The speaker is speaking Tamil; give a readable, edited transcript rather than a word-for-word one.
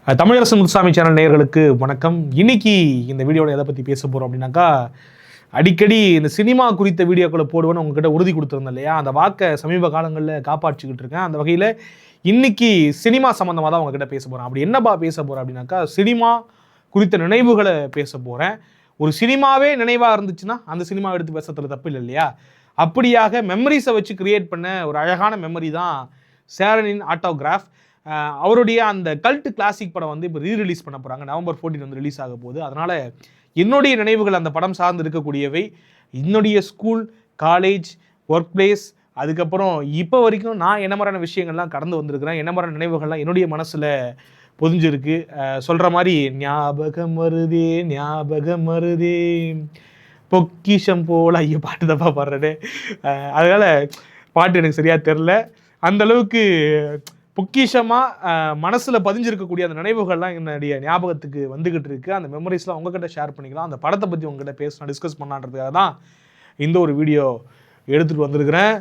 தமிழரசன் முத்துசாமி சேனல் நேயர்களுக்கு வணக்கம். இன்னைக்கு இந்த வீடியோவில் எதை பற்றி பேச போகிறோம் அப்படின்னாக்கா, அடிக்கடி இந்த சினிமா குறித்த வீடியோக்களை போடுவேன்னு உங்ககிட்ட உறுதி கொடுத்துருந்தேன் இல்லையா, அந்த வாக்கை சமீப காலங்களில் காப்பாற்றிக்கிட்டு இருக்கேன். அந்த வகையில் இன்னைக்கு சினிமா சம்மந்தமாக தான் உங்ககிட்ட பேச போகிறேன். அப்படி என்னப்பா பேச போகிறேன் அப்படின்னாக்கா, சினிமா குறித்த நினைவுகளை பேச போகிறேன். ஒரு சினிமாவே நினைவாக இருந்துச்சுன்னா அந்த சினிமா எடுத்து பேசுறதுல தப்பு இல்லை இல்லையா. அப்படியாக மெமரிஸை வச்சு கிரியேட் பண்ண ஒரு அழகான மெமரி தான் சேரனின் ஆட்டோகிராஃப். அவருடைய அந்த கல்ட் கிளாசிக் படம் வந்து இப்போ ரீரிலீஸ் பண்ண போகிறாங்க. நவம்பர் 14 வந்து ரிலீஸ் ஆக போகுது. அதனால் என்னுடைய நினைவுகள் அந்த படம் சார்ந்து இருக்கக்கூடியவை. என்னுடைய ஸ்கூல், காலேஜ், ஒர்க் பிளேஸ், அதுக்கப்புறம் இப்போ வரைக்கும் நான் என்ன மாதிரியான விஷயங்கள்லாம் கடந்து வந்திருக்கிறேன், என்ன மாதிரியான நினைவுகள்லாம் என்னுடைய மனசில் பொதிஞ்சிருக்கு. சொல்கிற மாதிரி ஞாபகம் வருதே ஞாபகம் வருதே பொக்கிஷம் போல் ஐயோ பாட்டு தப்பா பாடுறேன். அதனால் பாட்டு எனக்கு சரியாக தெரில. அந்தளவுக்கு பொக்கிஷமாக மனசில் பதிஞ்சிருக்கக்கூடிய அந்த நினைவுகள்லாம் என்னுடைய ஞாபகத்துக்கு வந்துக்கிட்டு இருக்குது. அந்த மெமரிஸ்லாம் உங்ககிட்ட ஷேர் பண்ணிக்கலாம். அந்த படத்தை பற்றி உங்ககிட்ட பேசலாம், டிஸ்கஸ் பண்ணலான்றதுக்காக தான் இந்த ஒரு வீடியோ எடுத்துகிட்டு வந்திருக்கிறேன்.